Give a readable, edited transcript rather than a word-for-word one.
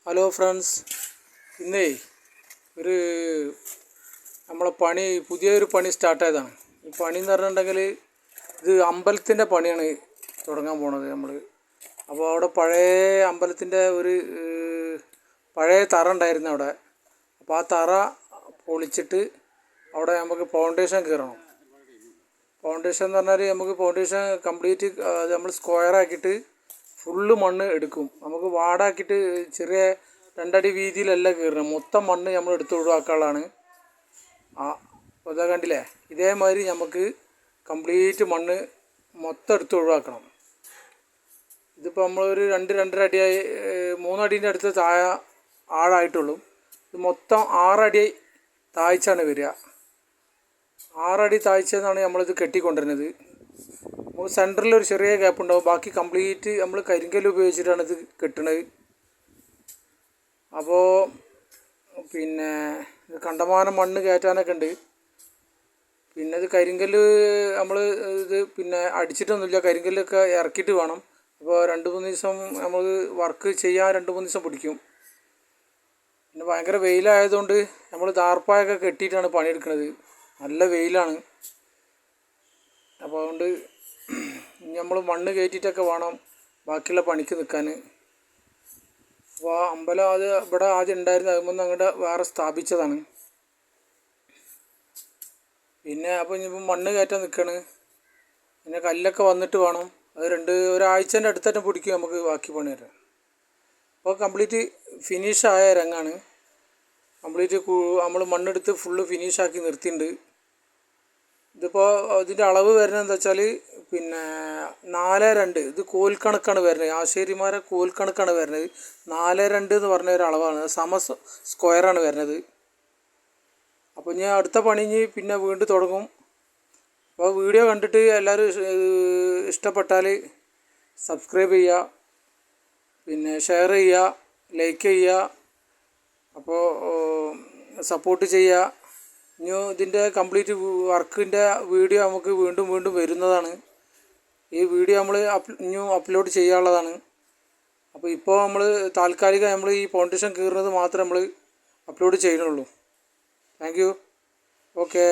Hello friends, ഇന്നേ ഒരു നമ്മളെ പുതിയൊരു പണി സ്റ്റാർട്ടായതാണ്. ഈ പണി എന്ന് പറഞ്ഞിട്ടുണ്ടെങ്കിൽ ഇത് അമ്പലത്തിൻ്റെ പണിയാണ് തുടങ്ങാൻ പോണത് നമ്മൾ. അപ്പോൾ അവിടെ പഴയ അമ്പലത്തിൻ്റെ പഴയ തറ ഉണ്ടായിരുന്നു അവിടെ. അപ്പോൾ ആ തറ പൊളിച്ചിട്ട് അവിടെ നമുക്ക് ഫൗണ്ടേഷൻ കയറണം. ഫൗണ്ടേഷൻ എന്ന് പറഞ്ഞാൽ നമുക്ക് ഫൗണ്ടേഷൻ കംപ്ലീറ്റ് നമ്മൾ സ്ക്വയറാക്കിയിട്ട് ഫുള്ള് മണ്ണ് എടുക്കും. നമുക്ക് വാടാക്കിയിട്ട് ചെറിയ 2 അടി വീതിയിലല്ല കയറണം, മൊത്തം മണ്ണ് നമ്മൾ എടുത്ത് ഒഴിവാക്കാനുള്ളതാണ്. അതാ കണ്ടില്ലേ, ഇതേമാതിരി നമുക്ക് കംപ്ലീറ്റ് മണ്ണ് മൊത്തം എടുത്ത് ഒഴിവാക്കണം. ഇതിപ്പോൾ നമ്മളൊരു 2-2.5 അടിയായി 3 അടീൻ്റെ അടുത്ത് ആഴമായിട്ടുള്ളൂ. ഇത് മൊത്തം 6 അടി താഴ്ചയാണ് വരിക. 6 അടി താഴ്ചയെന്നാണ് നമ്മളിത് കെട്ടിക്കൊണ്ടിരുന്നത്. നമുക്ക് സെൻറ്ററിൽ ഒരു ചെറിയ ഗ്യാപ്പ് ഉണ്ടാവും, ബാക്കി കംപ്ലീറ്റ് നമ്മൾ കരിങ്കല്ല് ഉപയോഗിച്ചിട്ടാണ് ഇത് കെട്ടുന്നത്. അപ്പോൾ പിന്നെ ഇത് കണ്ടമാനം മണ്ണ് കയറ്റാനൊക്കെ ഉണ്ട്. പിന്നെ ഇത് കരിങ്കല്ല് നമ്മൾ പിന്നെ അടിച്ചിട്ടൊന്നുമില്ല, കരിങ്കല്ലൊക്കെ ഇറക്കിയിട്ട് വേണം. അപ്പോൾ 2-3 ദിവസം നമ്മൾ വർക്ക് ചെയ്യാൻ 2-3 ദിവസം പിടിക്കും. പിന്നെ ഭയങ്കര വെയിലായതുകൊണ്ട് നമ്മൾ ദാർപ്പായൊക്കെ കെട്ടിയിട്ടാണ് പണിയെടുക്കുന്നത്. നല്ല വെയിലാണ്. അപ്പോൾ അതുകൊണ്ട് നമ്മൾ മണ്ണ് കയറ്റിയിട്ടൊക്കെ വേണം ബാക്കിയുള്ള പണിക്ക് നിൽക്കാൻ. അപ്പോൾ അമ്പലം ഇവിടെ ആദ്യം ഉണ്ടായിരുന്നു, അതുമ്പോൾ അങ്ങോട്ട് വേറെ സ്ഥാപിച്ചതാണ്. പിന്നെ അപ്പോൾ ഇനിയിപ്പോൾ മണ്ണ് കയറ്റാൻ നിൽക്കുകയാണ്. പിന്നെ കല്ലൊക്കെ വന്നിട്ട് വേണം, അത് ഒരാഴ്ചൻ്റെ അടുത്തായിട്ട് പിടിക്കും നമുക്ക് ബാക്കി പണി വരാൻ. അപ്പോൾ കംപ്ലീറ്റ് ഫിനിഷായ രംഗാണ്. കംപ്ലീറ്റ് നമ്മൾ മണ്ണെടുത്ത് ഫുള്ള് ഫിനിഷാക്കി നിർത്തിയിട്ടുണ്ട്. ഇതിപ്പോൾ ഇതിൻ്റെ അളവ് വരുന്നത് എന്താ വെച്ചാൽ പിന്നെ 4:2, ഇത് കോൽക്കണക്കാണ് വരുന്നത്, ആശാരിമാരെ കോൽക്കണക്കാണ് വരുന്നത്. 4:2 എന്ന് പറഞ്ഞ ഒരു അളവാണ്, സ്ക്വയറാണ് വരുന്നത്. അപ്പോൾ ഞാൻ അടുത്ത പണി പിന്നെ വീണ്ടും തുടങ്ങും. അപ്പോൾ വീഡിയോ കണ്ടിട്ട് എല്ലാവരും ഇഷ്ടപ്പെട്ടാൽ സബ്സ്ക്രൈബ് ചെയ്യുക, പിന്നെ ഷെയർ ചെയ്യുക, ലൈക്ക് ചെയ്യുക. അപ്പോൾ സപ്പോർട്ട് ചെയ്യുക. ഇനി ഇതിൻ്റെ കംപ്ലീറ്റ് വർക്കിൻ്റെ വീഡിയോ നമുക്ക് വീണ്ടും വരുന്നതാണ്. ഈ വീഡിയോ നമ്മൾ അപ്ലോഡ് ചെയ്യാനുള്ളതാണ്. അപ്പോൾ ഇപ്പോൾ നമ്മൾ താൽക്കാലികം നമ്മൾ ഈ ഫൗണ്ടേഷൻ കീറുന്നത് മാത്രമേ നമ്മൾ അപ്ലോഡ് ചെയ്യുന്നുള്ളൂ. Thank you. ഓക്കേ.